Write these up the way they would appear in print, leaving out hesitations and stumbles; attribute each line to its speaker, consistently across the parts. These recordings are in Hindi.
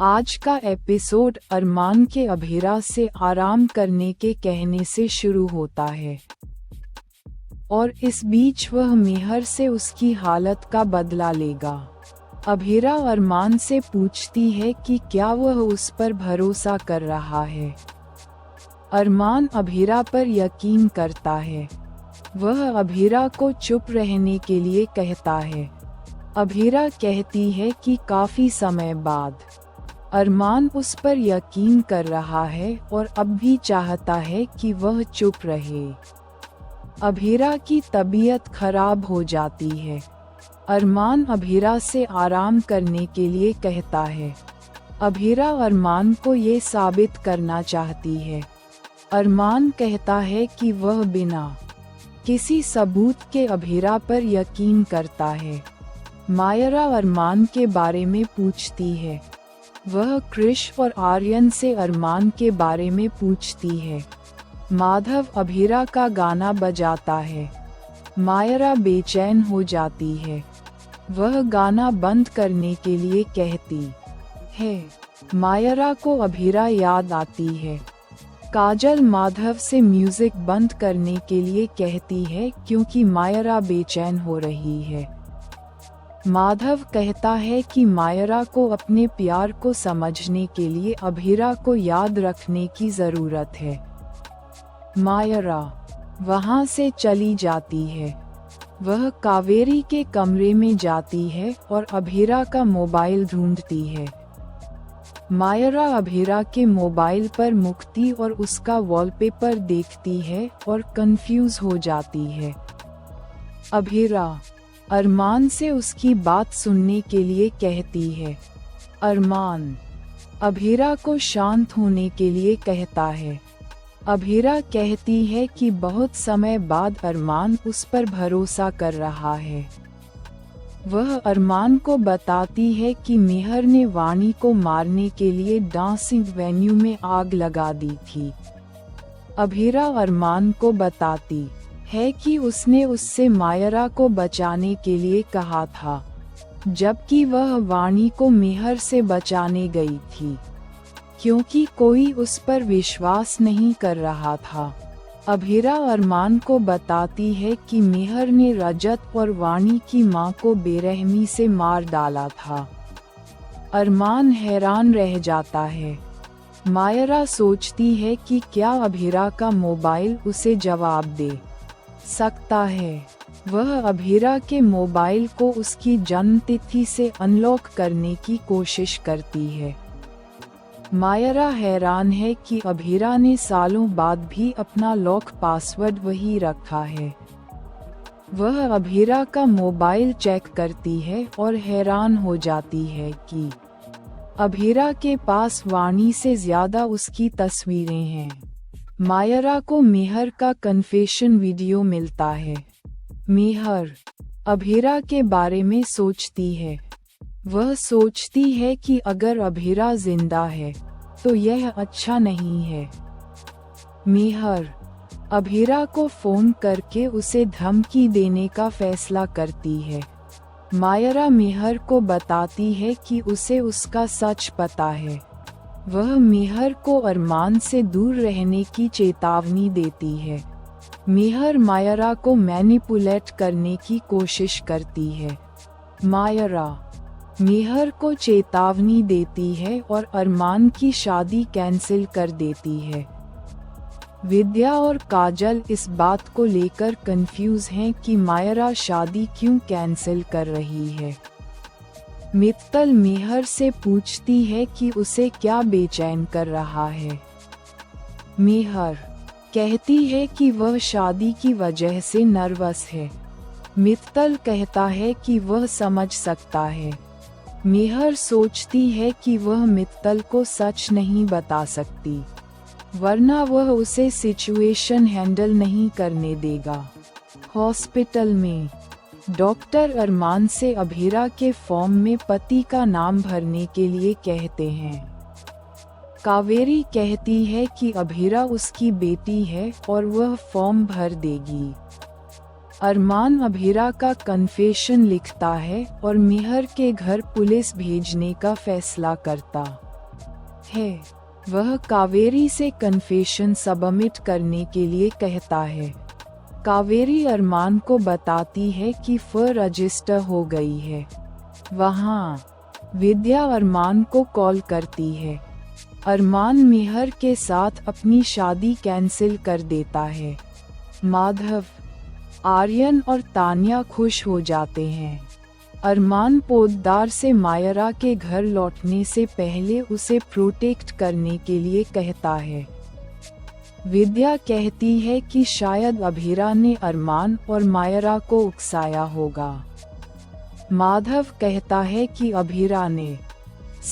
Speaker 1: आज का एपिसोड अरमान के अभीरा से आराम करने के कहने से शुरू होता है और इस बीच वह मेहर से उसकी हालत का बदला लेगा। अभीरा अरमान से पूछती है कि क्या वह उस पर भरोसा कर रहा है। अरमान अभीरा पर यकीन करता है। वह अभीरा को चुप रहने के लिए कहता है। अभीरा कहती है कि काफी समय बाद अरमान उस पर यकीन कर रहा है और अब भी चाहता है कि वह चुप रहे। अभीरा की तबीयत खराब हो जाती है। अरमान अभीरा से आराम करने के लिए कहता है। अभीरा अरमान को ये साबित करना चाहती है। अरमान कहता है कि वह बिना किसी सबूत के अभीरा पर यकीन करता है। मायरा अरमान के बारे में पूछती है। वह क्रिश और आर्यन से अरमान के बारे में पूछती है। माधव अभीरा का गाना बजाता है। मायरा बेचैन हो जाती है। वह गाना बंद करने के लिए कहती है। मायरा को अभीरा याद आती है। काजल माधव से म्यूजिक बंद करने के लिए कहती है क्योंकि मायरा बेचैन हो रही है। माधव कहता है कि मायरा को अपने प्यार को समझने के लिए अभीरा को याद रखने की जरूरत है। मायरा वहां से चली जाती है। वह कावेरी के कमरे में जाती है और अभीरा का मोबाइल ढूंढती है। मायरा अभीरा के मोबाइल पर मुक्ति और उसका वॉलपेपर देखती है और कंफ्यूज हो जाती है। अभीरा अरमान से उसकी बात सुनने के लिए कहती है। अरमान अभीरा को शांत होने के लिए कहता है। अभीरा कहती है कि बहुत समय बाद अरमान उस पर भरोसा कर रहा है। वह अरमान को बताती है कि मेहर ने वाणी को मारने के लिए डांसिंग वेन्यू में आग लगा दी थी। अभीरा अरमान को बताती है कि उसने उससे मायरा को बचाने के लिए कहा था, जबकि वह वाणी को मेहर से बचाने गई थी, क्योंकि कोई उस पर विश्वास नहीं कर रहा था। अभीरा अरमान को बताती है कि मेहर ने रजत और वाणी की मां को बेरहमी से मार डाला था। अरमान हैरान रह जाता है। मायरा सोचती है कि क्या अभीरा का मोबाइल उसे जवाब दे सकता है। वह अभीरा के मोबाइल को उसकी जन्मतिथि से अनलॉक करने की कोशिश करती है। मायरा हैरान है कि अभीरा ने सालों बाद भी अपना लॉक पासवर्ड वही रखा है। वह अभीरा का मोबाइल चेक करती है और हैरान हो जाती है कि अभीरा के पास वाणी से ज्यादा उसकी तस्वीरें हैं। मायरा को मेहर का कन्फेशन वीडियो मिलता है। मेहर अभीरा के बारे में सोचती है। वह सोचती है कि अगर अभीरा जिंदा है तो यह अच्छा नहीं है। मेहर अभीरा को फोन करके उसे धमकी देने का फैसला करती है। मायरा मेहर को बताती है कि उसे उसका सच पता है। वह मेहर को अरमान से दूर रहने की चेतावनी देती है। मेहर मायरा को मैनिपुलेट करने की कोशिश करती है। मायरा मेहर को चेतावनी देती है और अरमान की शादी कैंसिल कर देती है। विद्या और काजल इस बात को लेकर कंफ्यूज हैं कि मायरा शादी क्यों कैंसिल कर रही है। मित्तल मेहर से पूछती है कि उसे क्या बेचैन कर रहा है। मेहर कहती है कि वह शादी की वजह से नर्वस है। मित्तल कहता है कि वह समझ सकता है। मेहर सोचती है कि वह मित्तल को सच नहीं बता सकती, वरना वह उसे सिचुएशन हैंडल नहीं करने देगा। हॉस्पिटल में डॉक्टर अरमान से अभीरा के फॉर्म में पति का नाम भरने के लिए कहते हैं। कावेरी कहती है कि अभीरा उसकी बेटी है और वह फॉर्म भर देगी। अरमान अभीरा का कन्फेशन लिखता है और मेहर के घर पुलिस भेजने का फैसला करता है। वह कावेरी से कन्फेशन सबमिट करने के लिए कहता है। कावेरी अरमान को बताती है कि रजिस्टर हो गई है। वहाँ विद्या अरमान को कॉल करती है। अरमान मेहर के साथ अपनी शादी कैंसिल कर देता है। माधव, आर्यन और तान्या खुश हो जाते हैं। अरमान पोद्दार से मायरा के घर लौटने से पहले उसे प्रोटेक्ट करने के लिए कहता है। विद्या कहती है कि शायद अभीरा ने अरमान और मायरा को उकसाया होगा। माधव कहता है कि अभीरा ने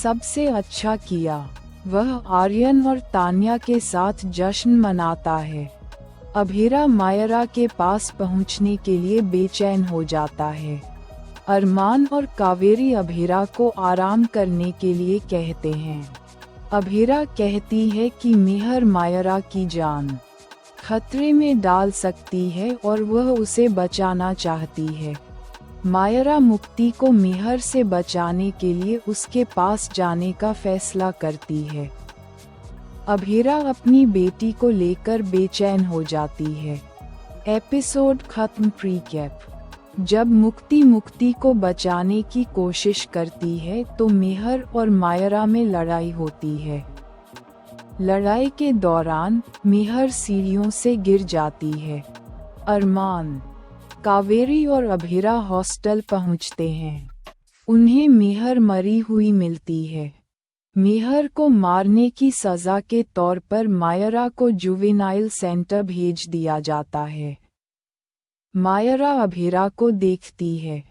Speaker 1: सबसे अच्छा किया। वह आर्यन और तान्या के साथ जश्न मनाता है। अभीरा मायरा के पास पहुंचने के लिए बेचैन हो जाता है। अरमान और कावेरी अभीरा को आराम करने के लिए कहते हैं। अभीरा कहती है कि मेहर मायरा की जान खतरे में डाल सकती है और वह उसे बचाना चाहती है। मायरा मुक्ति को मेहर से बचाने के लिए उसके पास जाने का फैसला करती है। अभीरा अपनी बेटी को लेकर बेचैन हो जाती है। एपिसोड खत्म। प्रीकैप। जब मुक्ति को बचाने की कोशिश करती है तो मेहर और मायरा में लड़ाई होती है। लड़ाई के दौरान मेहर सीढ़ियों से गिर जाती है। अरमान, कावेरी और अभीरा हॉस्टल पहुंचते हैं। उन्हें मेहर मरी हुई मिलती है। मेहर को मारने की सजा के तौर पर मायरा को जुवेनाइल सेंटर भेज दिया जाता है। मायरा अभीरा को देखती है।